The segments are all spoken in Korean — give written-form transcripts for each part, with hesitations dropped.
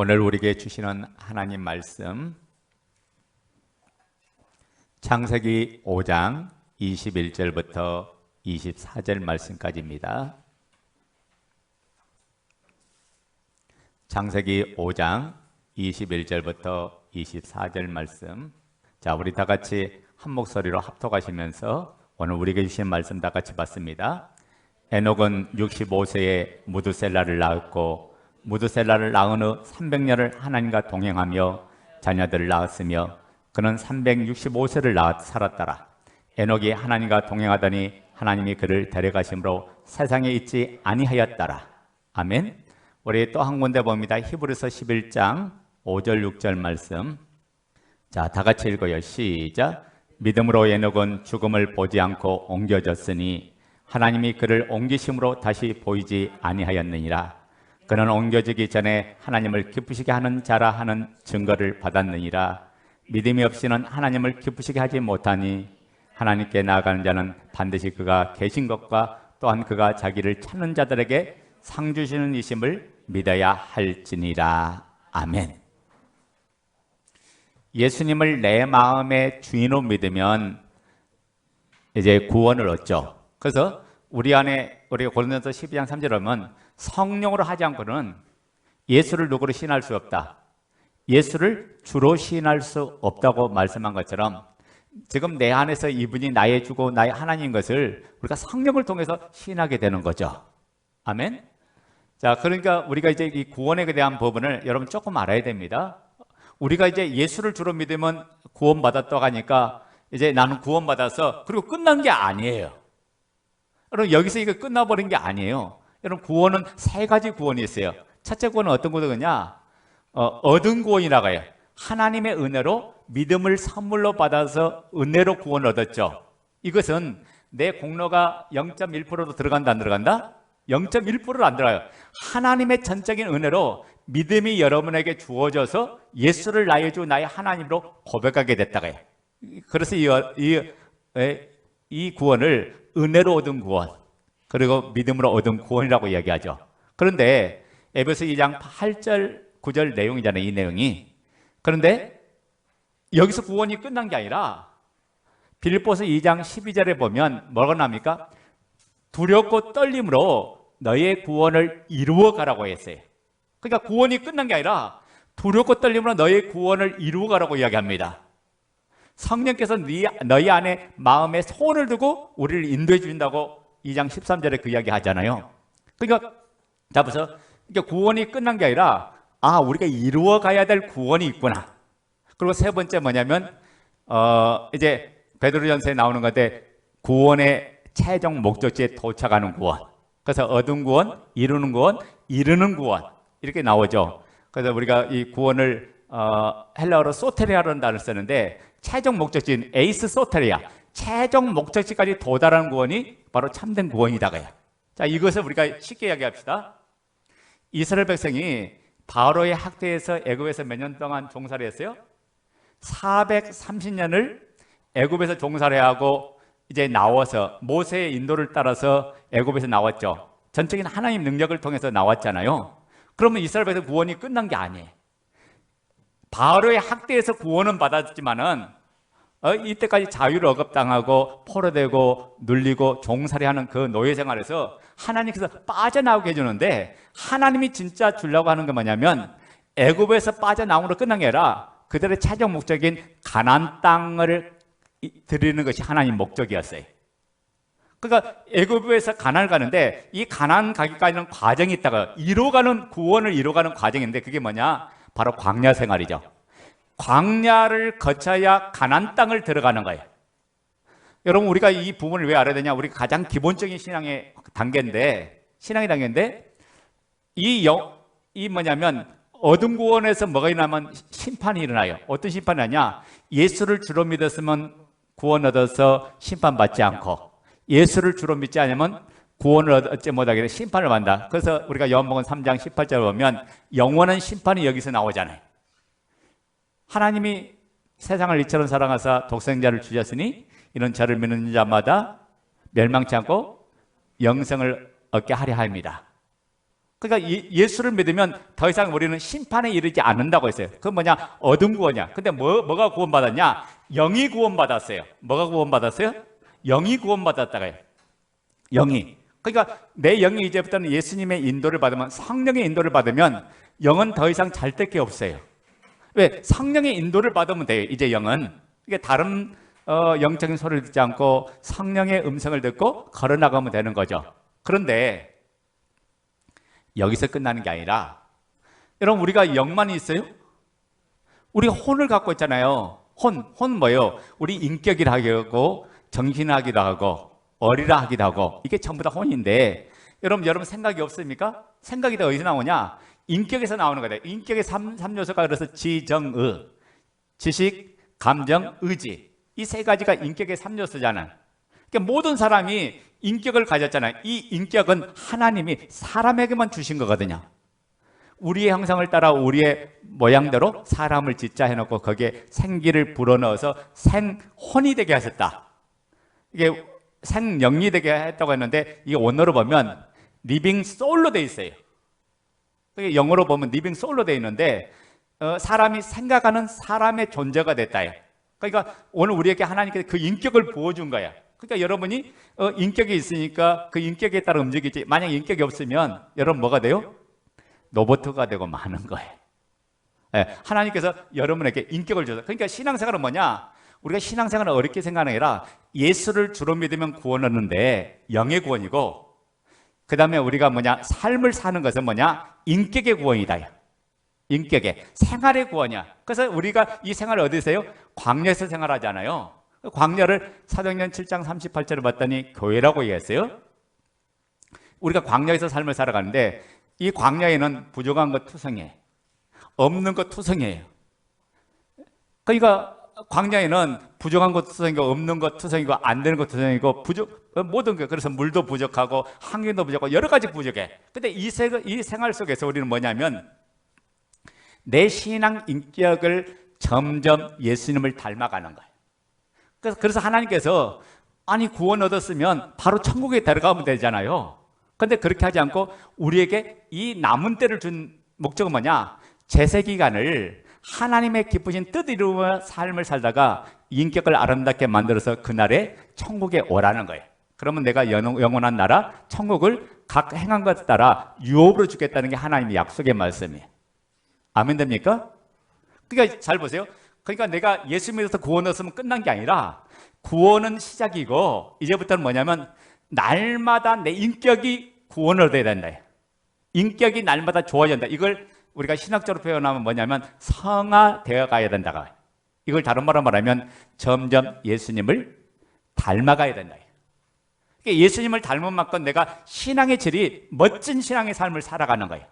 오늘 우리에게 주시는 하나님 말씀 창세기 5장 21절부터 24절 말씀까지입니다. 창세기 5장 21절부터 24절 말씀. 자, 우리 다 같이 한 목소리로 합독하시면서 오늘 우리에게 주신 말씀 다 같이 받습니다. 에녹은 65세에 무두셀라를 낳았고 무두셀라를 낳은 후 300년을 하나님과 동행하며 자녀들을 낳았으며 그는 365세를 살았더라. 에녹이 하나님과 동행하더니 하나님이 그를 데려가심으로 세상에 있지 아니하였더라. 아멘. 우리 또 한 군데 봅니다. 히브리서 11장 5절 6절 말씀. 자, 다 같이 읽어요. 시작. 믿음으로 에녹은 죽음을 보지 않고 옮겨졌으니 하나님이 그를 옮기심으로 다시 보이지 아니하였느니라. 그는 옮겨지기 전에 하나님을 기쁘시게 하는 자라 하는 증거를 받았느니라. 믿음이 없이는 하나님을 기쁘시게 하지 못하니 하나님께 나아가는 자는 반드시 그가 계신 것과 또한 그가 자기를 찾는 자들에게 상 주시는 이심을 믿어야 할지니라. 아멘. 예수님을 내 마음의 주인으로 믿으면 이제 구원을 얻죠. 그래서 우리 안에 우리가 고린도서 12장 3절에 보면 성령으로 하지 않고는 예수를 누구로 시인할 수 없다. 예수를 주로 시인할 수 없다고 말씀한 것처럼 지금 내 안에서 이분이 나의 주고 나의 하나님인 것을 우리가 성령을 통해서 시인하게 되는 거죠. 아멘. 자, 그러니까 우리가 이제 이 구원에 대한 부분을 여러분 조금 알아야 됩니다. 우리가 이제 예수를 주로 믿으면 구원받았다고 하니까 이제 나는 구원받아서 그리고 끝난 게 아니에요. 여러분 여기서 이거 끝나버린 게 아니에요. 여러분 구원은 세 가지 구원이 있어요. 첫째 구원은 어떤 구원이냐? 얻은 구원이라고 해요. 하나님의 은혜로 믿음을 선물로 받아서 은혜로 구원을 얻었죠. 이것은 내 공로가 0.1%도 들어간다 안 들어간다? 0.1%를 안 들어가요. 하나님의 전적인 은혜로 믿음이 여러분에게 주어져서 예수를 나의 주 나의 하나님으로 고백하게 됐다고 해요. 그래서 이 구원을 은혜로 얻은 구원 그리고 믿음으로 얻은 구원이라고 이야기하죠. 그런데 에베소 2장 8절 9절 내용이잖아요. 이 내용이. 그런데 여기서 구원이 끝난 게 아니라 빌립보서 2장 12절에 보면 뭐가 나옵니까? 두렵고 떨림으로 너의 구원을 이루어 가라고 했어요. 그러니까 구원이 끝난 게 아니라 두렵고 떨림으로 너의 구원을 이루어 가라고 이야기합니다. 성령께서 너희 안에 마음에 소원을 두고 우리를 인도해 주신다고 2장 13절에 그 이야기 하잖아요. 그러니까 자 보세요. 그러니까 구원이 끝난 게 아니라 우리가 이루어 가야 될 구원이 있구나. 그리고 세 번째 뭐냐면 이제 베드로전서에 나오는 건데 구원의 최종 목적지에 도착하는 구원. 그래서 얻은 구원, 이루는 구원, 이루는 구원 이렇게 나오죠. 그래서 우리가 이 구원을 헬라어로 소테리아라는 단어를 쓰는데 최종 목적지인 에이스 소테리아, 최종 목적지까지 도달하는 구원이 바로 참된 구원이다고 해요. 자, 이것을 우리가 쉽게 이야기합시다. 이스라엘 백성이 바로의 학대에서 애굽에서 몇 년 동안 종살이 했어요? 430년을 애굽에서 종살이 하고 이제 나와서 모세의 인도를 따라서 애굽에서 나왔죠. 전적인 하나님 능력을 통해서 나왔잖아요. 그러면 이스라엘 백성 구원이 끝난 게 아니에요. 바로의 학대에서 구원은 받았지만은 이때까지 자유를 억압당하고 포로되고 눌리고 종살이하는 그 노예 생활에서 하나님께서 빠져나오게 해주는데 하나님이 진짜 주려고 하는 게 뭐냐면 애굽에서 빠져나오므로 끝난 게 아니라 그들의 최종 목적인 가나안 땅을 드리는 것이 하나님 목적이었어요. 그러니까 애굽에서 가나안을 가는데 이 가나안 가기까지는 과정이 있다가 이루어가는 구원을 이루어가는 과정인데 그게 뭐냐? 바로 광야 생활이죠. 광야를 거쳐야 가나안 땅을 들어가는 거예요. 여러분 우리가 이 부분을 왜 알아야 되냐? 우리 가장 기본적인 신앙의 단계인데 이 뭐냐면 얻은 구원에서 뭐가 일어나면 심판이 일어나요. 어떤 심판이 나냐? 예수를 주로 믿었으면 구원 얻어서 심판받지 않고 예수를 주로 믿지 않으면 구원을 얻지 못하게 돼 심판을 받는다. 그래서 우리가 요한복음 3장 18절에 보면 영원한 심판이 여기서 나오잖아요. 하나님이 세상을 이처럼 사랑하사 독생자를 주셨으니 이런 저를 믿는 자마다 멸망치 않고 영생을 얻게 하려 합니다. 그러니까 예수를 믿으면 더 이상 우리는 심판에 이르지 않는다고 했어요. 그건 뭐냐? 어둠 구원이야. 근데 뭐가 구원받았냐? 영이 구원받았어요. 뭐가 구원받았어요? 영이 구원받았다고요. 영이. 그러니까 내 영이 이제부터는 예수님의 인도를 받으면, 성령의 인도를 받으면 영은 더 이상 잘 될 게 없어요. 왜? 성령의 인도를 받으면 돼요. 이제 영은. 이게 다른 영적인 소리를 듣지 않고 성령의 음성을 듣고 걸어나가면 되는 거죠. 그런데 여기서 끝나는 게 아니라, 여러분, 우리가 영만 있어요? 우리가 혼을 갖고 있잖아요. 혼 뭐예요? 우리 인격이라 하기도 하고 정신하기도 하고 어리라 하기도 하고, 이게 전부 다 혼인데, 여러분 생각이 없습니까? 생각이 다 어디서 나오냐? 인격에서 나오는 거예요. 인격의 3요소가 그래서 지정의, 지식, 감정, 의지, 이 세 가지가 인격의 3요소잖아요. 그러니까 모든 사람이 인격을 가졌잖아요. 이 인격은 하나님이 사람에게만 주신 거거든요. 우리의 형상을 따라 우리의 모양대로 사람을 짓자 해놓고 거기에 생기를 불어넣어서 생혼이 되게 하셨다. 이게 생영이 되게 했다고 했는데, 이게 원어로 보면 리빙 소울로 돼 있어요. 영어로 보면 리빙 소울로 돼 있는데, 사람이 생각하는 사람의 존재가 됐다요. 그러니까 오늘 우리에게 하나님께서 그 인격을 부어준 거야. 그러니까 여러분이 인격이 있으니까 그 인격에 따라 움직이지, 만약 인격이 없으면 여러분 뭐가 돼요? 로봇가 되고 마는 거예요. 네, 하나님께서 여러분에게 인격을 줘서. 그러니까 신앙생활은 뭐냐? 우리가 신앙생활을 어렵게 생각하는 게 아니라 예수를 주로 믿으면 구원 얻는데 영의 구원이고, 그 다음에 우리가 뭐냐? 삶을 사는 것은 뭐냐? 인격의 구원이다. 인격의 생활의 구원이야. 그래서 우리가 이 생활을 어디서요? 광야에서 생활하잖아요. 광야를 사도행전 7장 38절을 봤더니 교회라고 얘기했어요. 우리가 광야에서 삶을 살아가는데, 이 광야에는 부족한 것 투성이에요. 없는 것 투성이에요. 그러니까 광야에는 부족한 것 투성이고, 없는 것 투성이고, 안 되는 것 투성이고, 모든 게, 그래서 물도 부족하고 환경도 부족하고 여러 가지 부족해. 근데 이 생활 속에서 우리는 뭐냐면, 내 신앙 인격을 점점 예수님을 닮아가는 거예요. 그래서 하나님께서, 아니 구원 얻었으면 바로 천국에 들어가면 되잖아요. 근데 그렇게 하지 않고 우리에게 이 남은 때를 준 목적은 뭐냐? 제세기간을 하나님의 기쁘신 뜻 이루어 삶을 살다가 인격을 아름답게 만들어서 그날에 천국에 오라는 거예요. 그러면 내가 영원한 나라 천국을 각 행한 것 따라 유업으로 주겠다는 게 하나님의 약속의 말씀이에요. 아멘 됩니까? 그러니까 잘 보세요. 그러니까 내가 예수 믿어서 구원 얻었으면 끝난 게 아니라, 구원은 시작이고 이제부터는 뭐냐면 날마다 내 인격이 구원을 얻어야 된다. 인격이 날마다 좋아진다. 이걸 우리가 신학적으로 표현하면 뭐냐면 성화되어 가야 된다. 이걸 다른 말로 말하면 점점 예수님을 닮아가야 된다. 그러니까 예수님을 닮은 만큼 내가 신앙의 질이 멋진 신앙의 삶을 살아가는 거예요.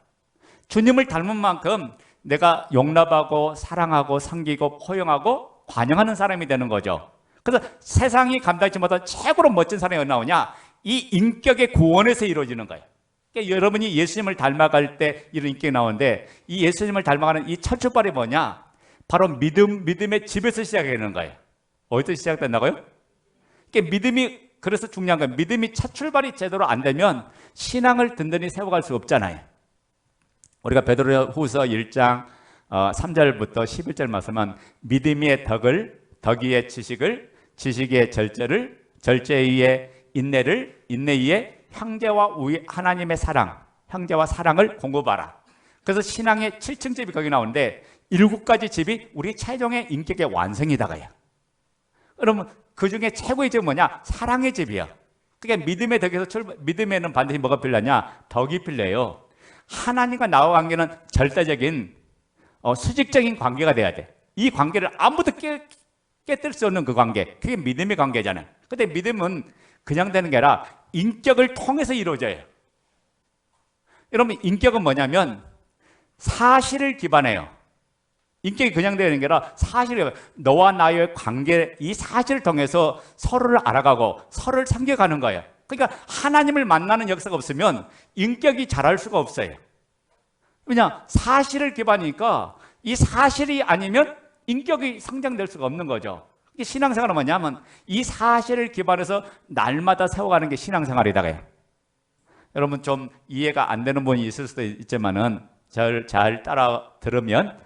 주님을 닮은 만큼 내가 용납하고 사랑하고 섬기고 포용하고 관용하는 사람이 되는 거죠. 그래서 세상이 감당하지 못한 최고로 멋진 사람이 어디 나오냐? 이 인격의 구원에서 이루어지는 거예요. 그러니까 여러분이 예수님을 닮아갈 때 이런 인격이 나오는데, 이 예수님을 닮아가는 이 첫 출발이 뭐냐? 바로 믿음의 집에서 시작되는 거예요. 어디서 시작된다고요? 그러니까 믿음이, 그래서 중요한 거예요. 믿음이 첫 출발이 제대로 안 되면 신앙을 든든히 세워갈 수 없잖아요. 우리가 베드로후서 1장 3절부터 11절 말씀은 믿음의 덕을, 덕이의 지식을, 지식의 절제를, 절제의 인내를, 인내의 형제와 하나님의 사랑, 형제와 사랑을 공급하라. 그래서 신앙의 7층 집이 거기 나오는데 7가지 집이 우리 최종의 인격의 완성이다가요. 여러분, 그 중에 최고의 집은 뭐냐? 사랑의 집이야. 그러니까 믿음의 덕에서 믿음에는 반드시 뭐가 필요하냐? 덕이 필요해요. 하나님과 나와 관계는 절대적인 수직적인 관계가 돼야 돼. 이 관계를 아무도 깨뜨릴 수 없는 그 관계, 그게 믿음의 관계잖아요. 근데 믿음은 그냥 되는 게 아니라 인격을 통해서 이루어져요. 여러분, 인격은 뭐냐면 사실을 기반해요. 인격이 그냥 되는 게 아니라 사실을, 너와 나의 관계, 이 사실을 통해서 서로를 알아가고 서로를 섬겨가는 거예요. 그러니까 하나님을 만나는 역사가 없으면 인격이 자랄 수가 없어요. 왜냐? 사실을 기반이니까 이 사실이 아니면 인격이 성장될 수가 없는 거죠. 신앙생활은 뭐냐면 이 사실을 기반해서 날마다 세워가는 게 신앙생활이다. 여러분 좀 이해가 안 되는 부분이 있을 수도 있지만은 잘 따라 들으면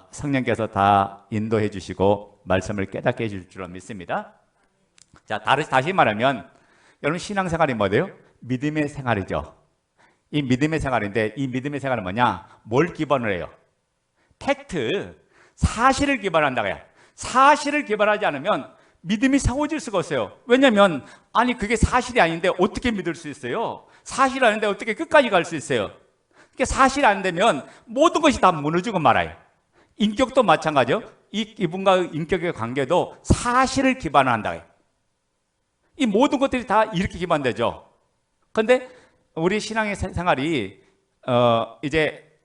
성령께서 다 인도해 주시고 말씀을 깨닫게 해줄 줄 믿습니다. 자, 다시 말하면 여러분 신앙생활이 뭐예요? 믿음의 생활이죠. 이 믿음의 생활인데 이 믿음의 생활은 뭐냐? 뭘 기반으로 해요? 팩트, 사실을 기반한다고 해요. 사실을 기반하지 않으면 믿음이 세워질 수가 없어요. 왜냐하면 아니 그게 사실이 아닌데 어떻게 믿을 수 있어요? 사실이 아닌데 어떻게 끝까지 갈 수 있어요? 그게 사실이 안 되면 모든 것이 다 무너지고 말아요. 인격도 마찬가지요. 이분과 인격의 관계도 사실을 기반으로 한다. 이 모든 것들이 다 이렇게 기반되죠. 그런데 우리 신앙의 생활이 이제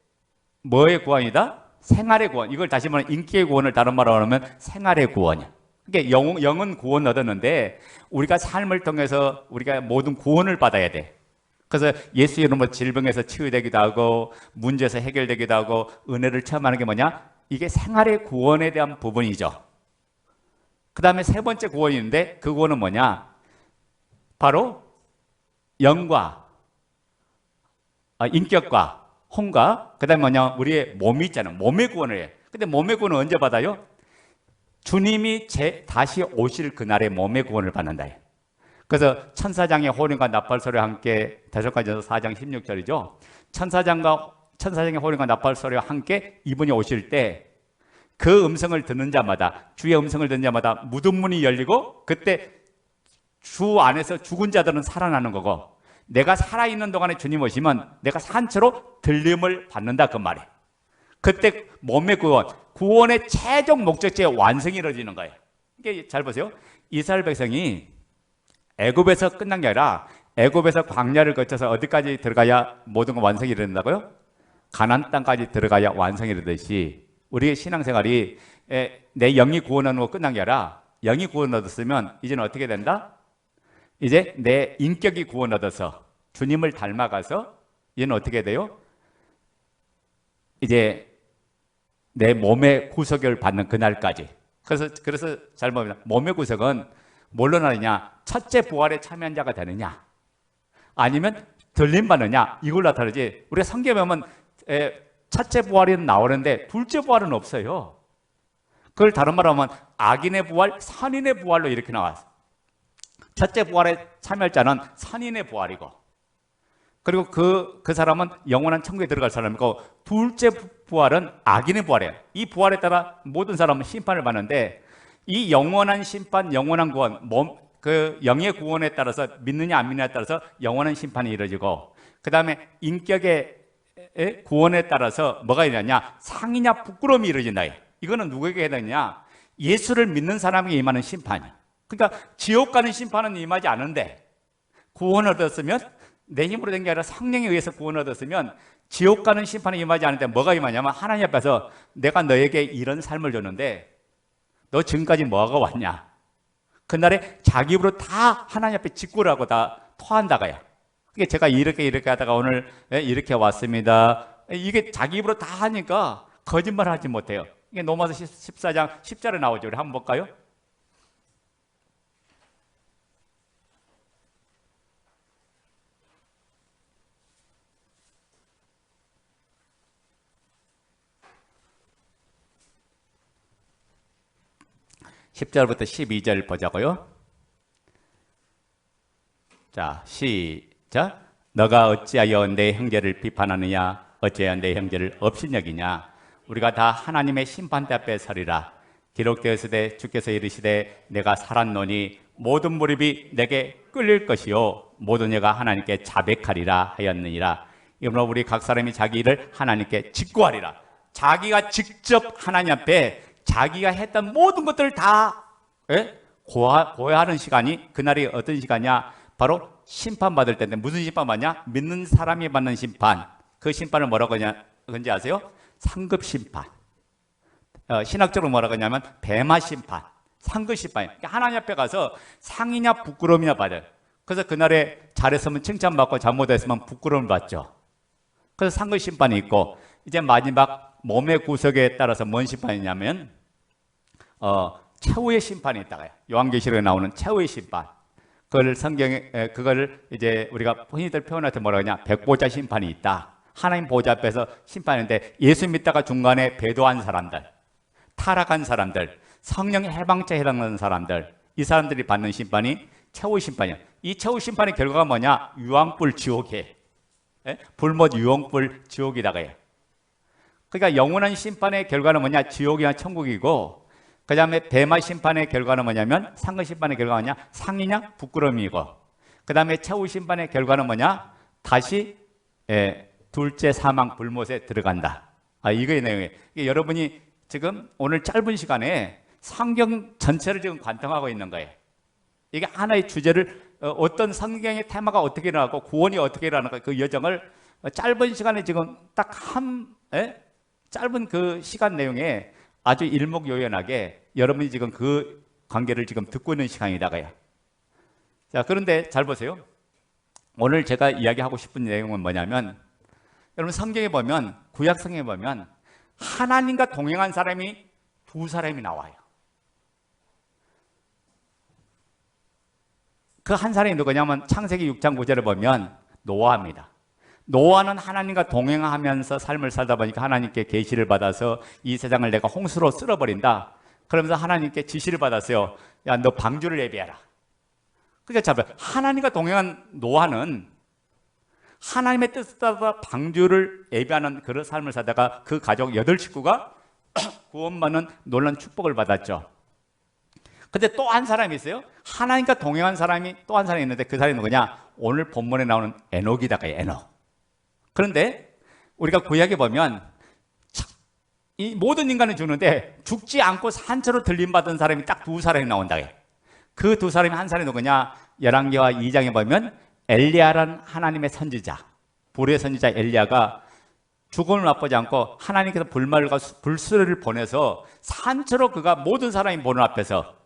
뭐의 구원이다? 생활의 구원. 이걸 다시 말하면 인격의 구원을 다른 말로 하면 생활의 구원이야. 그러니까 영은 구원 얻었는데 우리가 삶을 통해서 우리가 모든 구원을 받아야 돼. 그래서 예수 이름으로 질병에서 치유되기도 하고 문제에서 해결되기도 하고 은혜를 체험하는 게 뭐냐? 이게 생활의 구원에 대한 부분이죠. 그 다음에 세 번째 구원이 있는데 그 구원은 뭐냐? 바로 영과 인격과 혼과 그 다음에 뭐냐? 우리의 몸이 있잖아요. 몸의 구원을 해요. 근데 몸의 구원은 언제 받아요? 주님이 다시 오실 그날에 몸의 구원을 받는다. 그래서 천사장의 호령과 나팔 소리와 함께 데살로니가전서 4장 16절이죠. 천사장의 호령과 나팔 소리와 함께 이분이 오실 때 그 음성을 듣는 자마다 주의 음성을 듣는 자마다 무덤 문이 열리고 그때 주 안에서 죽은 자들은 살아나는 거고 내가 살아있는 동안에 주님 오시면 내가 산채로 들림을 받는다 그 말이에요. 그때 몸의 구원의 최종 목적지의 완성이 이루어지는 거예요. 이게 잘 보세요. 이스라엘 백성이 애굽에서 끝난 게 아니라 애굽에서 광야를 거쳐서 어디까지 들어가야 모든 건 완성이 이른다고요? 가나안 땅까지 들어가야 완성이 이르듯이 우리의 신앙생활이 내 영이 구원하는 거 끝난 게 아니라 영이 구원 얻었으면 이제는 어떻게 된다? 이제 내 인격이 구원 얻어서 주님을 닮아가서 이제는 어떻게 돼요? 이제 내 몸의 구속을 받는 그날까지. 그래서 잘 보면 몸의 구속은 뭘로 나느냐? 첫째 부활에 참여한 자가 되느냐? 아니면 들림 받느냐? 이걸로 나타나지. 우리가 성경에 보면 첫째 부활이 나오는데 둘째 부활은 없어요. 그걸 다른 말로 하면 악인의 부활, 선인의 부활로 이렇게 나왔어요. 첫째 부활에 참여할 자는 선인의 부활이고 그리고 그 사람은 영원한 천국에 들어갈 사람이고 둘째 부활은 악인의 부활이에요. 이 부활에 따라 모든 사람은 심판을 받는데 이 영원한 심판, 영원한 구원, 그 영의 구원에 따라서 믿느냐 안 믿느냐에 따라서 영원한 심판이 이루어지고 그 다음에 인격의 구원에 따라서 뭐가 일어나냐? 상이냐 부끄러움이 이루어진다. 이거는 누구에게 해당이냐? 예수를 믿는 사람에게 임하는 심판이야. 그러니까 지옥 가는 심판은 임하지 않은데 구원을 얻었으면 내 힘으로 된 게 아니라 성령에 의해서 구원을 얻었으면 지옥 가는 심판이 임하지 않는데 뭐가 임하냐면 하나님 앞에서 내가 너에게 이런 삶을 줬는데 너 지금까지 뭐하고 왔냐? 그날에 자기 입으로 다 하나님 앞에 직구를 하고 다 토한다가요. 그게 제가 이렇게 하다가 오늘 이렇게 왔습니다. 이게 자기 입으로 다 하니까 거짓말 하지 못해요. 이게 로마서 14장 10절에 나오죠. 우리 한번 볼까요? (10절부터) (12절) 보자고요. 자, 시작. 너가 어찌하여 내 형제를 비판하느냐? 어찌하여 내 형제를 업신여기냐? 우리가 다 하나님의 심판대 앞에 서리라. 기록되었으되 주께서 이르시되 내가 살았노니 모든 무릎이 내게 끌릴 것이요 모든 여가 하나님께 자백하리라 하였느니라. 이러므로 우리 각 사람이 자기 일을 하나님께 직구하리라. 자기가 직접 하나님 앞에 자기가 했던 모든 것들을 다 고하는 시간이 그날이 어떤 시간이냐? 바로 심판받을 때인데 무슨 심판 받냐? 믿는 사람이 받는 심판. 그 심판을 뭐라고 하는지 아세요? 상급 심판. 신학적으로 뭐라고 하냐면 뱀마 심판, 상급 심판이에요. 그러니까 하나님 앞에 가서 상이냐 부끄러움이냐 받아요. 그래서 그날에 잘했으면 칭찬받고 잘못했으면 부끄러움을 받죠. 그래서 상급 심판이 있고 이제 마지막 몸의 구속에 따라서 뭔 심판이냐면 최후의 심판이 있다가요. 요한계시록에 나오는 최후의 심판. 그걸 성경에 그걸 이제 우리가 흔히들 표현할 때 뭐라고 하냐? 백보자 심판이 있다. 하나님 보좌 앞에서 심판인데 예수 믿다가 중간에 배도한 사람들, 타락한 사람들, 성령 해방죄에 해당하는 사람들, 이 사람들이 받는 심판이 최후 심판이야. 이 최후 심판의 결과가 뭐냐? 유황불 지옥이에요. 불못 유황불 지옥이다가요. 그러니까 영원한 심판의 결과는 뭐냐? 지옥이나 천국이고, 그 다음에 배마 심판의 결과는 뭐냐면 상급 심판의 결과가 뭐냐? 상이냐? 부끄러움이고, 그 다음에 최후 심판의 결과는 뭐냐? 다시 둘째 사망 불못에 들어간다. 이거의 내용이에요. 여러분이 지금 오늘 짧은 시간에 성경 전체를 지금 관통하고 있는 거예요. 이게 하나의 주제를 어떤 성경의 테마가 어떻게 일어나고 구원이 어떻게 일어나는가 그 여정을 짧은 시간에 지금 딱 짧은 그 시간 내용에 아주 일목요연하게 여러분이 지금 그 관계를 지금 듣고 있는 시간이다가요. 자, 그런데 잘 보세요. 오늘 제가 이야기하고 싶은 내용은 뭐냐면 여러분 성경에 보면 구약 성경에 보면 하나님과 동행한 사람이 두 사람이 나와요. 그 한 사람이 누구냐면 창세기 6장 9절에 보면 노아입니다. 노아는 하나님과 동행하면서 삶을 살다 보니까 하나님께 계시를 받아서 이 세상을 내가 홍수로 쓸어버린다. 그러면서 하나님께 지시를 받았어요. 야, 너 방주를 예비해라. 그러니까 잘 봐요. 하나님과 동행한 노아는 하나님의 뜻을 따라 방주를 예비하는 그런 삶을 살다가 그 가족 8식구가 구원받는 놀라운 축복을 받았죠. 근데 또 한 사람이 있어요. 하나님과 동행한 사람이 또 한 사람이 있는데 그 사람이 누구냐? 오늘 본문에 나오는 에녹이다가 에녹. 그런데 우리가 구약에 보면 이 모든 인간은 죽는데 죽지 않고 산채로 들림받은 사람이 딱 두 사람이 나온다. 그 두 사람이 한 사람이 누구냐? 열왕기하 2장에 보면 엘리야라는 하나님의 선지자, 불의 선지자 엘리야가 죽음을 맛보지 않고 하나님께서 불말과 불수레를 보내서 산채로 그가 모든 사람이 보는 앞에서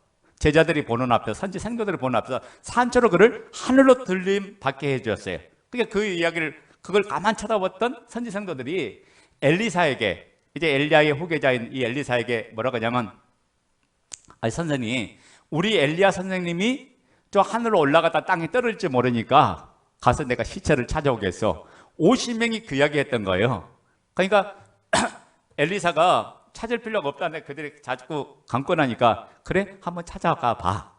제자들이 보는 앞에서 선지 생도들이 보는 앞에서 산채로 그를 하늘로 들림 받게 해주었어요. 그러니까 그 이야기를 그걸 가만 쳐다봤던 선지 생도들이 엘리사에게 이제 엘리야의 후계자인 이 엘리사에게 뭐라고 하냐면 아니 선생님 우리 엘리야 선생님이 저 하늘로 올라갔다 땅에 떨어질지 모르니까 가서 내가 시체를 찾아오겠어. 50명이 그 이야기 했던 거예요. 그러니까 엘리사가 찾을 필요가 없다는데 그들이 자꾸 강권하니까 그래 한번 찾아가 봐.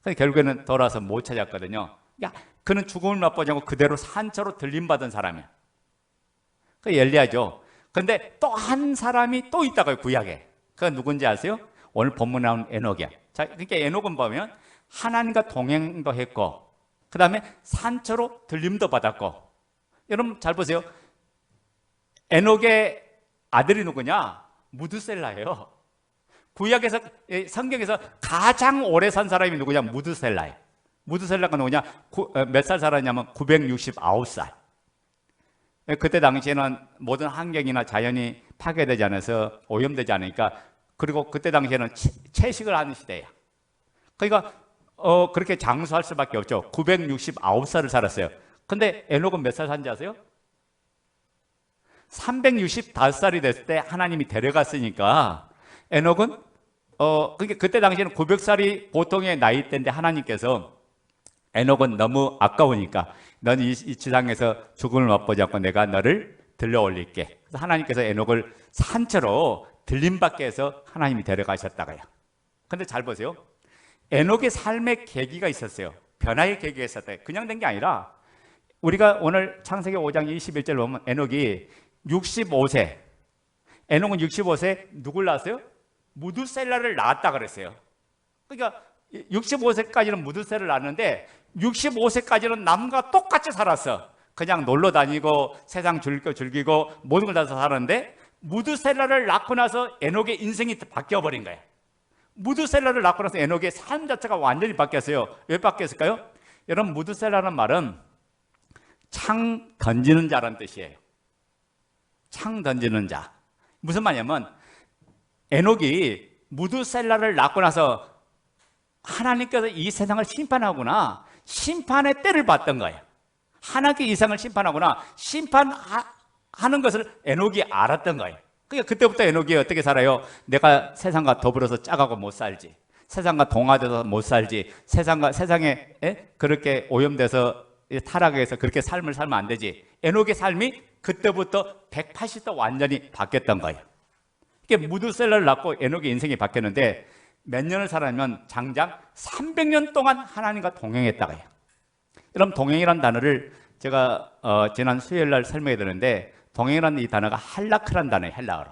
근데 결국에는 돌아서 못 찾았거든요. 야, 그는 죽음을 맛보지 않고 그대로 산처로 들림받은 사람이야. 그 엘리야죠. 근데 또 한 사람이 또 있다고요, 구약에. 그가 누군지 아세요? 오늘 본문에 나온 에녹이야. 자, 그러니까 에녹은 보면 하나님과 동행도 했고 그 다음에 산처로 들림도 받았고. 여러분 잘 보세요. 에녹의 아들이 누구냐? 무드셀라예요. 구약에서 성경에서 가장 오래 산 사람이 누구냐? 무드셀라예요. 무드셀라가 누구냐? 몇 살 살았냐면 969살. 그때 당시에는 모든 환경이나 자연이 파괴되지 않아서 오염되지 않으니까 그리고 그때 당시에는 채식을 하는 시대예요. 그러니까 그렇게 장수할 수밖에 없죠. 969살을 살았어요. 근데 에녹은 몇 살 산지 아세요? 365살이 됐을 때 하나님이 데려갔으니까 에녹은 그러니까 그때 당시에는 900살이 보통의 나이대인데 하나님께서 에녹은 너무 아까우니까 넌 이 지상에서 죽음을 맛보지 않고 내가 너를 들려 올릴게. 그래서 하나님께서 에녹을 산채로 들림받게 해서 하나님이 데려가셨다고요. 근데 잘 보세요. 에녹의 삶의 계기가 있었어요. 변화의 계기가 있었어요. 그냥 된 게 아니라 우리가 오늘 창세기 5장 21절 보면 에녹이 65세. 에녹은 65세 누굴 낳았어요? 무드셀라를 낳았다 그랬어요. 그러니까 65세까지는 무드셀라를 낳았는데 65세까지는 남과 똑같이 살았어. 그냥 놀러 다니고 세상 즐기고 모든 걸 다 살았는데 무드셀라를 낳고 나서 에녹의 인생이 바뀌어버린 거예요. 무드셀라를 낳고 나서 에녹의 삶 자체가 완전히 바뀌었어요. 왜 바뀌었을까요? 여러분 무드셀라는 말은 창 던지는 자라는 뜻이에요. 창 던지는 자. 무슨 말이냐면 에녹이 무드셀라를 낳고 나서 하나님께서 이 세상을 심판하구나. 심판의 때를 봤던 거예요. 하나님께 이 세상을 심판하구나. 심판하는 것을 에녹이 알았던 거예요. 그러니까 그때부터 에녹이 어떻게 살아요? 내가 세상과 더불어서 짜가고 못 살지. 세상과 동화돼서 못 살지. 세상에 그렇게 오염돼서 타락해서 그렇게 삶을 살면 안 되지. 에녹의 삶이 그때부터 180도 완전히 바뀌었던 거예요. 이게 무드셀라를 낳고 에녹의 인생이 바뀌었는데 몇 년을 살았냐면 장장 300년 동안 하나님과 동행했다고 해요. 그럼 동행이라는 단어를 제가 지난 수요일 날 설명해 드렸는데, 동행이라는 이 단어가 할라크라는 단어예요. 헬라어로.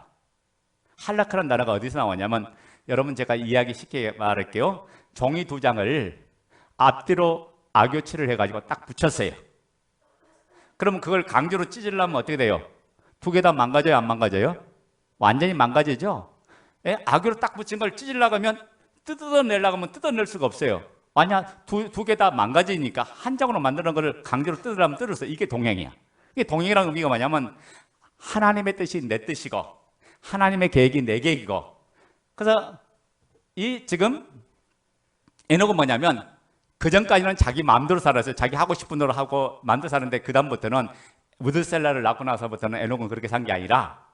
할라크라는 단어가 어디서 나오냐면, 여러분 제가 이야기 쉽게 말할게요. 종이 두 장을 앞뒤로 악교칠을 해가지고 딱 붙였어요. 그러면 그걸 강제로 찢으려면 어떻게 돼요? 두 개 다 망가져요, 안 망가져요? 완전히 망가지죠? 악으로 딱 붙인 걸 찢으려고 하면, 뜯어내려고 하면 뜯어낼 수가 없어요. 만약 두 개 다 망가지니까 한 장으로 만드는 걸 강제로 뜯으려면 뜯을 수. 이게 동행이야. 이게 동행이라는 의미가 뭐냐면, 하나님의 뜻이 내 뜻이고 하나님의 계획이 내 계획이고. 그래서 지금 에녹은 뭐냐면, 그 전까지는 자기 마음대로 살았어요. 자기 하고 싶은 대로 하고 마음대로 사는데, 그 다음부터는 무드셀라를 낳고 나서부터는 에녹은 그렇게 산 게 아니라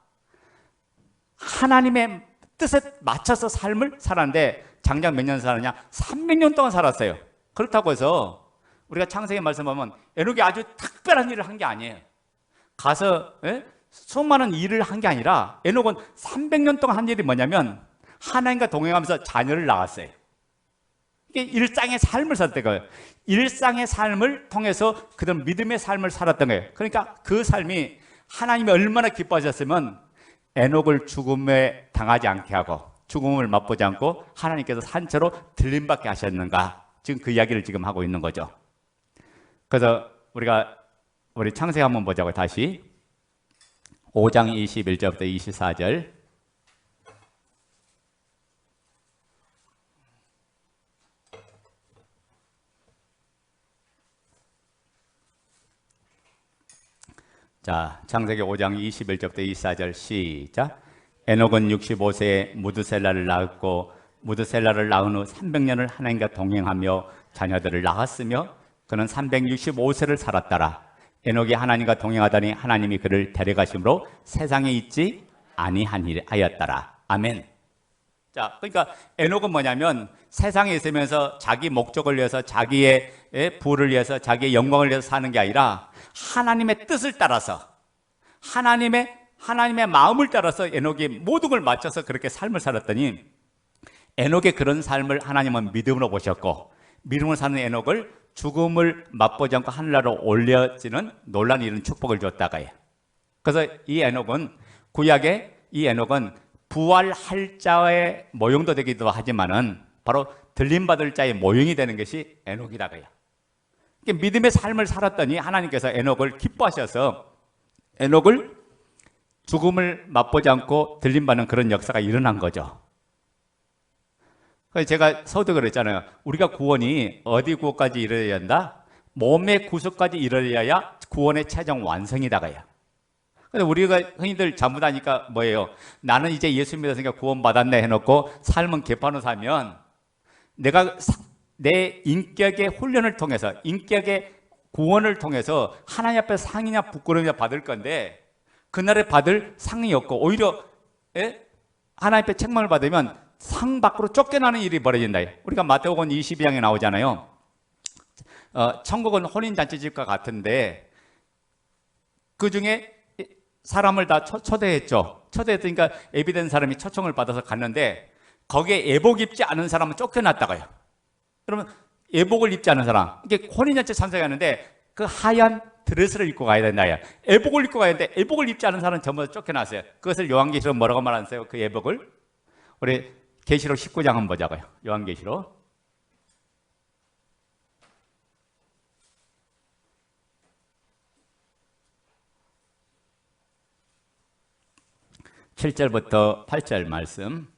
하나님의 뜻에 맞춰서 삶을 살았는데, 장장 몇 년 살았냐? 300년 동안 살았어요. 그렇다고 해서 우리가 창세기 말씀하면 에녹이 아주 특별한 일을 한 게 아니에요. 가서 수많은 일을 한 게 아니라, 에녹은 300년 동안 한 일이 뭐냐면 하나님과 동행하면서 자녀를 낳았어요. 이게 일상의 삶을 살았던 거예요. 일상의 삶을 통해서 그런 믿음의 삶을 살았던 거예요. 그러니까 그 삶이 하나님이 얼마나 기뻐하셨으면 에녹을 죽음에 당하지 않게 하고 죽음을 맛보지 않고 하나님께서 산채로 들림받게 하셨는가, 지금 그 이야기를 지금 하고 있는 거죠. 그래서 우리 창세기 한번 보자고. 다시 5장 21절부터 24절. 자, 창세기 5장 21절부터 24절 시작. 에녹은 65세에 무드셀라를 낳았고, 무드셀라를 낳은 후 300년을 하나님과 동행하며 자녀들을 낳았으며, 그는 365세를 살았더라. 에녹이 하나님과 동행하더니 하나님이 그를 데려가심으로 세상에 있지 아니하였더라. 아멘. 자, 그러니까 에녹은 뭐냐면, 세상에 있으면서 자기 목적을 위해서, 자기의 부를 위해서, 자기의 영광을 위해서 사는 게 아니라 하나님의 뜻을 따라서, 하나님의 마음을 따라서 에녹이 모든 걸 맞춰서 그렇게 삶을 살았더니, 에녹의 그런 삶을 하나님은 믿음으로 보셨고, 믿음으로 사는 에녹을 죽음을 맛보지 않고 하늘나라로 올려지는 놀라운 이런 축복을 줬다가요. 그래서 이 에녹은, 구약의 이 에녹은 부활할 자의 모형도 되기도 하지만은 바로 들림받을 자의 모형이 되는 것이 에녹이라고요. 믿음의 삶을 살았더니 하나님께서 에녹을 기뻐하셔서 에녹을 죽음을 맛보지 않고 들림받는 그런 역사가 일어난 거죠. 그래서 제가 서두 그랬잖아요. 우리가 구원이 어디 구원까지 이르러야 한다? 몸의 구속까지 이르러야 구원의 최종 완성이다가요. 근데 우리가 흔히들 잘못하니까 뭐예요? 나는 이제 예수 믿었으니까 구원 받았네 해놓고 삶은 개판으로 살면, 내가 내 인격의 훈련을 통해서, 인격의 구원을 통해서 하나님 앞에 상이냐 부끄러움이냐 받을 건데, 그날에 받을 상이 없고 오히려 하나님 앞에 책망을 받으면 상 밖으로 쫓겨나는 일이 벌어진다. 우리가 마태복음 22장에 나오잖아요. 천국은 혼인잔치집과 같은데, 그 중에 사람을 다 초대했죠. 초대했으니까 예비된 사람이 초청을 받아서 갔는데, 거기에 예복 입지 않은 사람은 쫓겨났다고요. 그러면 예복을 입지 않은 사람, 이게 혼인잔치 참석하는데 그 하얀 드레스를 입고 가야 된다. 예복을 입고 가야 되는데 예복을 입지 않은 사람은 전부 다 쫓겨났어요. 그것을 요한계시록 뭐라고 말하는데요? 그 예복을 우리 계시록 19장 한번 보자고요. 요한계시록 7절부터 8절 말씀.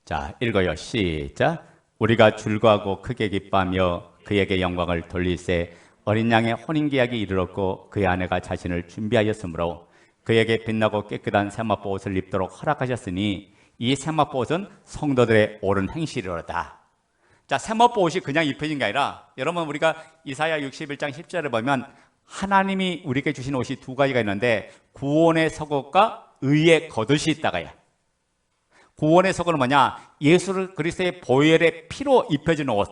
자, 읽어요. 시작. 우리가 즐거워하고 크게 기뻐하며 그에게 영광을 돌릴세. 어린 양의 혼인계약이 이르렀고 그의 아내가 자신을 준비하였으므로 그에게 빛나고 깨끗한 세마포 옷을 입도록 허락하셨으니 이 세마포 옷은 성도들의 옳은 행실이로다. 자, 세마포 옷이 그냥 입혀진 게 아니라, 여러분 우리가 이사야 61장 10절에 보면 하나님이 우리에게 주신 옷이 두 가지가 있는데, 구원의 속옷과 의의 겉옷이 있다가요. 구원의 속은 뭐냐? 예수 그리스도의 보혈의 피로 입혀진 옷,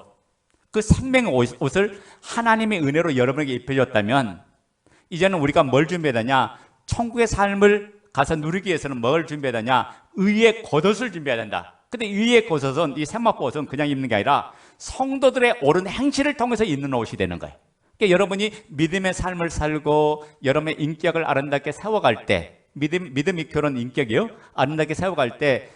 그 생명의 옷을 하나님의 은혜로 여러분에게 입혀줬다면 이제는 우리가 뭘 준비해야 되냐? 천국의 삶을 가서 누리기 위해서는 뭘 준비해야 되냐? 의의 겉옷을 준비해야 된다. 근데 의의 겉옷은, 이 생막고 옷은 그냥 입는 게 아니라 성도들의 옳은 행실을 통해서 입는 옷이 되는 거예요. 그러니까 여러분이 믿음의 삶을 살고 여러분의 인격을 아름답게 세워갈 때, 믿음이 결혼 인격이요, 아름답게 세워갈 때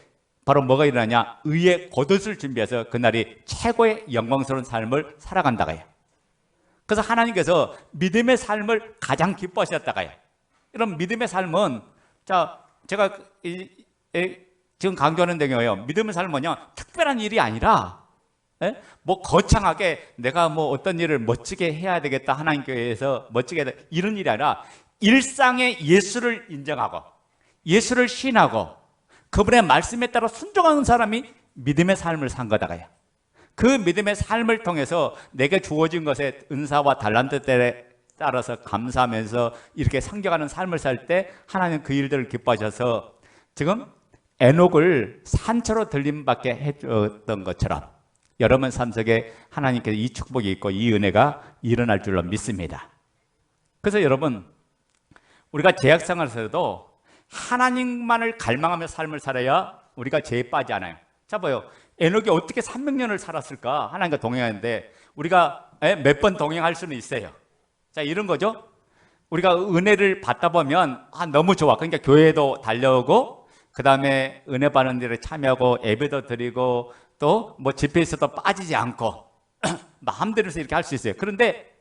바로 뭐가 일어나냐? 의의 겉옷을 준비해서 그날이 최고의 영광스러운 삶을 살아간다가요. 그래서 하나님께서 믿음의 삶을 가장 기뻐하셨다가요. 이런 믿음의 삶은, 자, 제가 지금 강조하는 내용이에요. 믿음의 삶은 뭐냐? 특별한 일이 아니라, 뭐 거창하게 내가 뭐 어떤 일을 멋지게 해야 되겠다, 하나님께서 멋지게 해야 되겠다, 이런 일이 아니라 일상의 예수를 인정하고 예수를 신하고 그분의 말씀에 따라 순종하는 사람이 믿음의 삶을 산 거다가요. 그 믿음의 삶을 통해서 내게 주어진 것에 은사와 달란트에 따라서 감사하면서 이렇게 상경하는 삶을 살 때 하나님 그 일들을 기뻐하셔서 지금 에녹을 산처로 들림받게 해줬던 것처럼 여러분 삶 속에 하나님께서 이 축복이 있고 이 은혜가 일어날 줄로 믿습니다. 그래서 여러분, 우리가 제약생활에서도 하나님만을 갈망하며 삶을 살아야 우리가 죄에 빠지지 않아요. 자, 봐요. 에녹이 어떻게 300년을 살았을까? 하나님과 동행하는데 우리가 몇 번 동행할 수는 있어요. 자, 이런 거죠. 우리가 은혜를 받다 보면 너무 좋아. 그러니까 교회도 달려오고 그 다음에 은혜 받는 일에 참여하고 예배도 드리고 또 뭐 집회에서도 빠지지 않고 마음대로 해서 이렇게 할 수 있어요. 그런데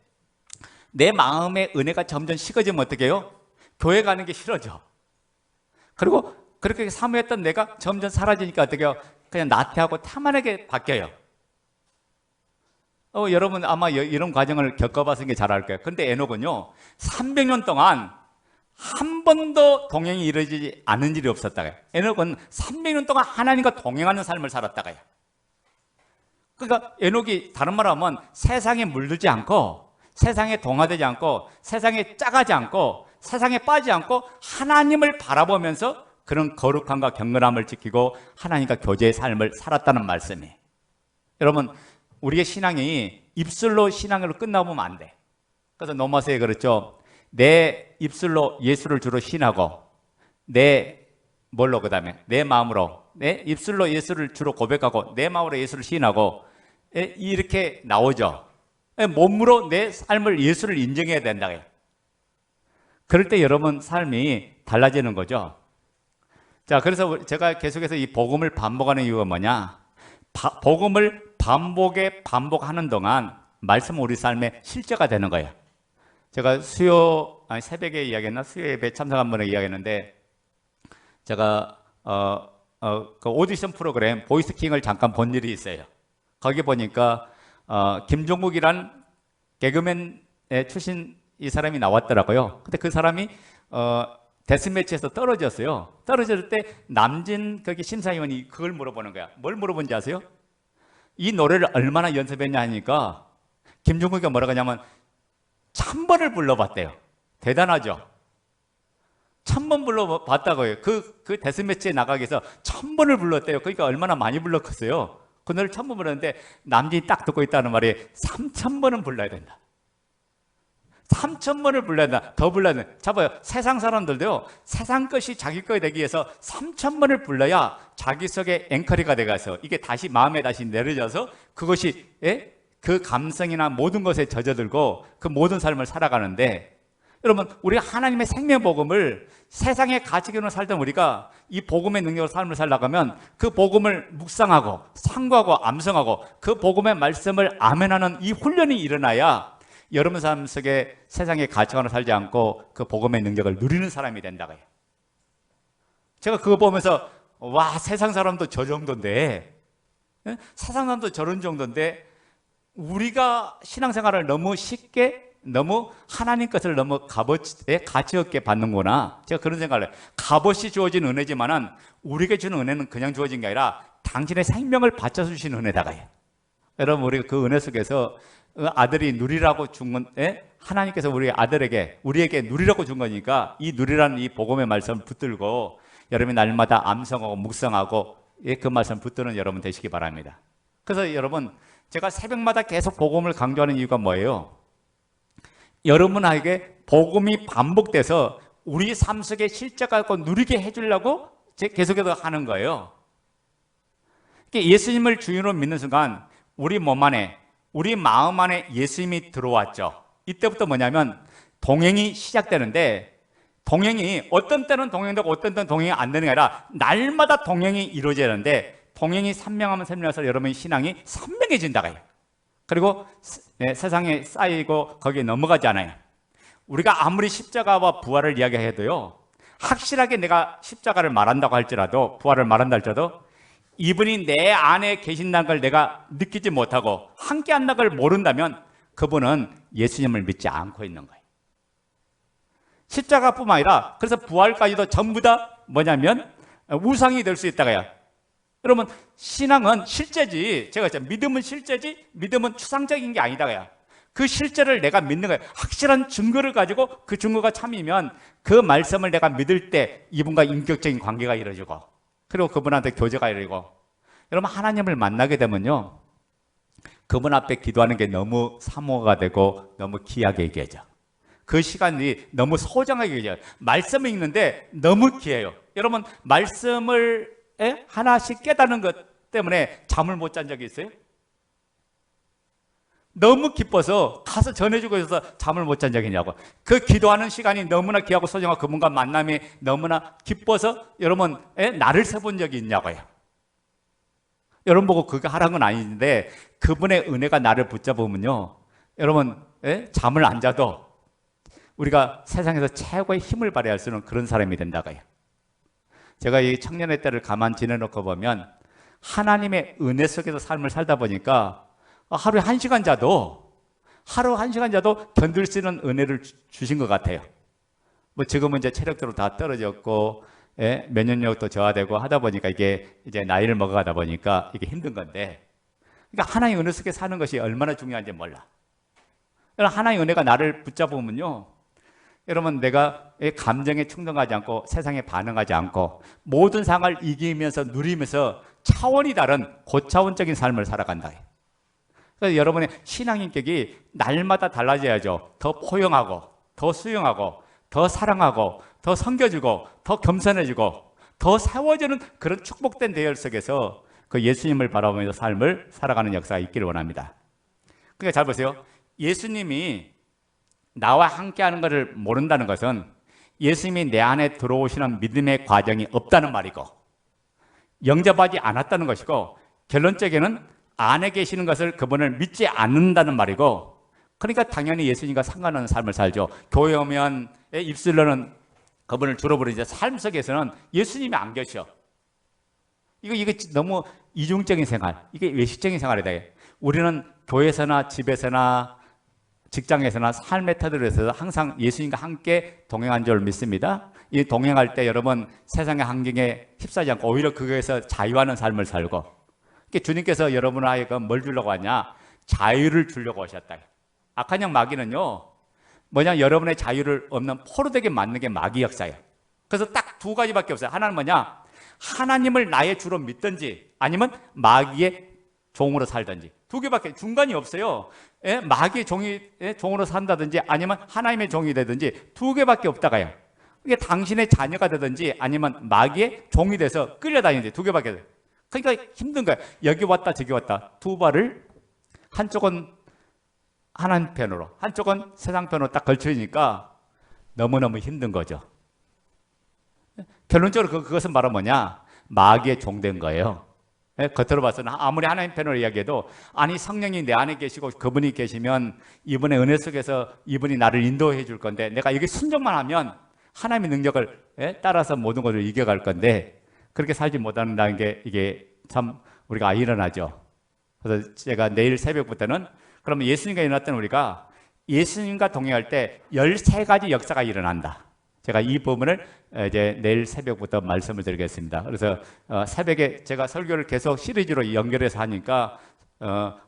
내 마음의 은혜가 점점 식어지면 어떻게 해요? 교회 가는 게 싫어져. 그리고 그렇게 사모했던 내가 점점 사라지니까 어떻게 해요? 그냥 나태하고 태만하게 바뀌어요. 여러분 아마 이런 과정을 겪어봤으니 까 잘 알 거예요. 근데 에녹은요 300년 동안 한 번도 동행이 이루어지지 않은 일이 없었다고요. 에녹은 300년 동안 하나님과 동행하는 삶을 살았다고요. 그러니까 에녹이 다른 말로 하면 세상에 물들지 않고 세상에 동화되지 않고 세상에 짜가지 않고 세상에 빠지지 않고 하나님을 바라보면서 그런 거룩함과 경건함을 지키고 하나님과 교제의 삶을 살았다는 말씀이에요. 여러분, 우리의 신앙이 입술로 신앙으로 끝나보면 안 돼. 그래서 로마서에 그렇죠. 내 입술로 예수를 주로 신하고 내 마음으로 내 입술로 예수를 주로 고백하고 내 마음으로 예수를 신하고 이렇게 나오죠. 몸으로 내 삶을 예수를 인정해야 된다고요. 그럴 때 여러분 삶이 달라지는 거죠. 자, 그래서 제가 계속해서 이 복음을 반복하는 이유가 뭐냐? 복음을 반복하는 동안 말씀은 우리 삶에 실제가 되는 거예요. 제가 새벽에 이야기했나? 수요 예배 참석 한 번에 이야기했는데 제가 그 오디션 프로그램 보이스킹을 잠깐 본 일이 있어요. 거기 보니까 김종국이란 개그맨의 출신 이 사람이 나왔더라고요. 근데 그 사람이 데스매치에서 떨어졌어요. 떨어질 때 남진 거기 심사위원이 그걸 물어보는 거야. 뭘 물어본지 아세요? 이 노래를 얼마나 연습했냐 하니까 김종국이가 뭐라고 하냐면 1000번을 불러봤대요. 대단하죠? 1000번 불러봤다고요. 그 데스매치에 나가기 위해서 1000번을 불렀대요. 그러니까 얼마나 많이 불렀겠어요. 그 노래를 1000번 불렀는데 남진이 딱 듣고 있다는 말이 3000번은 불러야 된다. 3000번을 불러야 된다. 더 불러야 된다. 잡아요. 세상 사람들도요. 세상 것이 자기 것이 되기 위해서 3000번을 불러야 자기 속에 앵커리가 돼가서 이게 다시 마음에 다시 내려져서 그것이 그 감성이나 모든 것에 젖어들고 그 모든 삶을 살아가는데 여러분 우리가 하나님의 생명복음을 세상의 가치관으로 살던 우리가 이 복음의 능력으로 삶을 살아가면 그 복음을 묵상하고 상고하고 암송하고 그 복음의 말씀을 아멘하는 이 훈련이 일어나야 여러분 삶 속에 세상의 가치관으로 살지 않고 그 복음의 능력을 누리는 사람이 된다고요. 제가 그거 보면서 와 세상 사람도 저 정도인데 세상 사람도 저런 정도인데 우리가 신앙생활을 너무 쉽게 너무 하나님 것을 너무 가치 없게 받는구나. 제가 그런 생각을 해요. 값없이 주어진 은혜지만은 우리에게 주는 은혜는 그냥 주어진 게 아니라 당신의 생명을 바쳐 주신 은혜다가요. 여러분, 우리가 그 은혜 속에서 아들이 누리라고 준 건, 하나님께서 우리 아들에게, 우리에게 누리라고 준 거니까 이 누리라는 이 복음의 말씀을 붙들고 여러분이 날마다 암송하고 묵상하고 그 말씀 붙드는 여러분 되시기 바랍니다. 그래서 여러분, 제가 새벽마다 계속 복음을 강조하는 이유가 뭐예요? 여러분에게 복음이 반복돼서 우리 삶 속에 실제가 누리게 해주려고 계속해서 하는 거예요. 예수님을 주인으로 믿는 순간 우리 몸 안에, 우리 마음 안에 예수님이 들어왔죠. 이때부터 뭐냐면 동행이 시작되는데, 동행이 어떤 때는 동행되고 어떤 때는 동행이 안 되는 게 아니라 날마다 동행이 이루어지는데, 동행이 선명하면 선명해서 여러분의 신앙이 선명해진다고 해요. 그리고 세상에 쌓이고 거기에 넘어가지 않아요. 우리가 아무리 십자가와 부활을 이야기해도요, 확실하게 내가 십자가를 말한다고 할지라도, 부활을 말한다 할지라도 이분이 내 안에 계신다는 걸 내가 느끼지 못하고 함께 한다는 걸 모른다면 그분은 예수님을 믿지 않고 있는 거예요. 십자가뿐만 아니라 그래서 부활까지도 전부 다 뭐냐면 우상이 될 수 있다고요. 여러분, 신앙은 실제지, 제가 했죠. 믿음은 실제지 믿음은 추상적인 게 아니다고요. 그 실제를 내가 믿는 거예요. 확실한 증거를 가지고 그 증거가 참이면 그 말씀을 내가 믿을 때 이분과 인격적인 관계가 이루어지고, 그리고 그분한테 교제가 이루어지고, 여러분 하나님을 만나게 되면요, 그분 앞에 기도하는 게 너무 사모가 되고 너무 귀하게 여겨져. 그 시간이 너무 소중하게 여겨져요. 말씀을 읽는데 너무 귀해요. 여러분, 말씀을 하나씩 깨닫는 것 때문에 잠을 못 잔 적이 있어요? 너무 기뻐서 가서 전해주고 있어서 잠을 못 잔 적이 있냐고. 그 기도하는 시간이 너무나 귀하고 소중하고 그분과 만남이 너무나 기뻐서 여러분 나를 세본 적이 있냐고요. 여러분 보고 그거 하라는 건 아닌데 그분의 은혜가 나를 붙잡으면요, 여러분 잠을 안 자도 우리가 세상에서 최고의 힘을 발휘할 수 있는 그런 사람이 된다고요. 제가 이 청년의 때를 가만 지내놓고 보면 하나님의 은혜 속에서 삶을 살다 보니까 하루에 1시간 자도 견딜 수 있는 은혜를 주신 것 같아요. 뭐 지금은 이제 체력적으로 다 떨어졌고 면역력도 저하되고 하다 보니까 이게 이제 나이를 먹어가다 보니까 이게 힘든 건데, 그러니까 하나님의 은혜 속에 사는 것이 얼마나 중요한지 몰라. 하나님의 은혜가 나를 붙잡으면요, 여러분 내가 감정에 충동하지 않고 세상에 반응하지 않고 모든 상황을 이기면서 누리면서 차원이 다른 고차원적인 삶을 살아간다. 그래서 여러분의 신앙인격이 날마다 달라져야죠. 더 포용하고 더 수용하고 더 사랑하고 더 섬겨주고 더 겸손해지고 더 세워지는 그런 축복된 대열 속에서 그 예수님을 바라보면서 삶을 살아가는 역사가 있기를 원합니다. 그러니까 잘 보세요. 예수님이 나와 함께하는 것을 모른다는 것은 예수님이 내 안에 들어오시는 믿음의 과정이 없다는 말이고, 영접하지 않았다는 것이고, 결론적에는 안에 계시는 것을 그분을 믿지 않는다는 말이고, 그러니까 당연히 예수님과 상관없는 삶을 살죠. 교회 오면 입술로는 그분을 주로 부르는데 삶 속에서는 예수님이 안 계셔. 이거 너무 이중적인 생활, 이게 외식적인 생활이다. 우리는 교회에서나 집에서나 직장에서나 삶의 태도에서 항상 예수님과 함께 동행한 줄 믿습니다. 이 동행할 때 여러분 세상의 환경에 휩싸지 않고 오히려 그거에서 자유하는 삶을 살고, 주님께서 여러분 하여금 뭘 주려고 하냐? 자유를 주려고 하셨다. 악한 영 마귀는요, 뭐냐, 여러분의 자유를 없는 포로되게 만드는 게 마귀 역사예요. 그래서 딱 두 가지밖에 없어요. 하나는 뭐냐? 하나님을 나의 주로 믿든지 아니면 마귀의 종으로 살든지, 두 개밖에 중간이 없어요. 마귀의 종으로 산다든지 아니면 하나님의 종이 되든지 두 개밖에 없다가요. 이게 당신의 자녀가 되든지 아니면 마귀의 종이 돼서 끌려다니는지 두 개밖에 없어요. 그러니까 힘든 거예요. 여기 왔다 저기 왔다 두 발을 한쪽은 하나님 편으로 한쪽은 세상 편으로 딱 걸쳐지니까 너무너무 힘든 거죠. 결론적으로 그것은 바로 뭐냐? 마귀의 종된 거예요. 겉으로 봐서는 아무리 하나님 편으로 이야기해도, 아니 성령이 내 안에 계시고 그분이 계시면 이분의 은혜 속에서 이분이 나를 인도해 줄 건데 내가 이게 순종만 하면 하나님의 능력을 따라서 모든 것을 이겨갈 건데 그렇게 살지 못한다는 게 이게 참 우리가 아이러나죠. 그래서 제가 내일 새벽부터는 그러면 예수님과 일어났던 우리가 예수님과 동행할 때 13가지 역사가 일어난다. 제가 이 부분을 이제 내일 새벽부터 말씀을 드리겠습니다. 그래서 새벽에 제가 설교를 계속 시리즈로 연결해서 하니까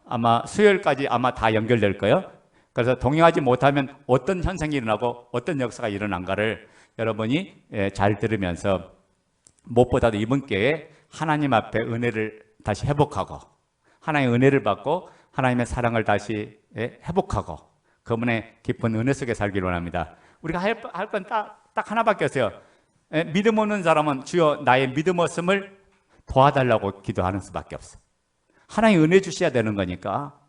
아마 수요일까지 아마 다 연결될 거예요. 그래서 동행하지 못하면 어떤 현상이 일어나고 어떤 역사가 일어난가를 여러분이 잘 들으면서 무엇보다도 이번 기회에 하나님 앞에 은혜를 다시 회복하고 하나님의 은혜를 받고 하나님의 사랑을 다시 회복하고 그분의 깊은 은혜 속에 살기를 원합니다. 우리가 할 건 딱 하나밖에 없어요. 믿음 없는 사람은 주여 나의 믿음 없음을 도와달라고 기도하는 수밖에 없어요. 하나님 은혜 주셔야 되는 거니까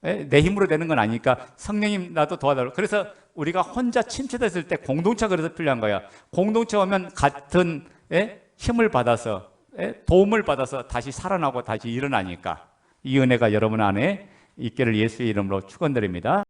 내 힘으로 되는 건 아니니까 성령님 나도 도와달라고. 그래서 우리가 혼자 침체됐을 때 공동체가 그래서 필요한 거야. 공동체 오면 같은 힘을 받아서 도움을 받아서 다시 살아나고 다시 일어나니까 이 은혜가 여러분 안에 있기를 예수의 이름으로 축원드립니다.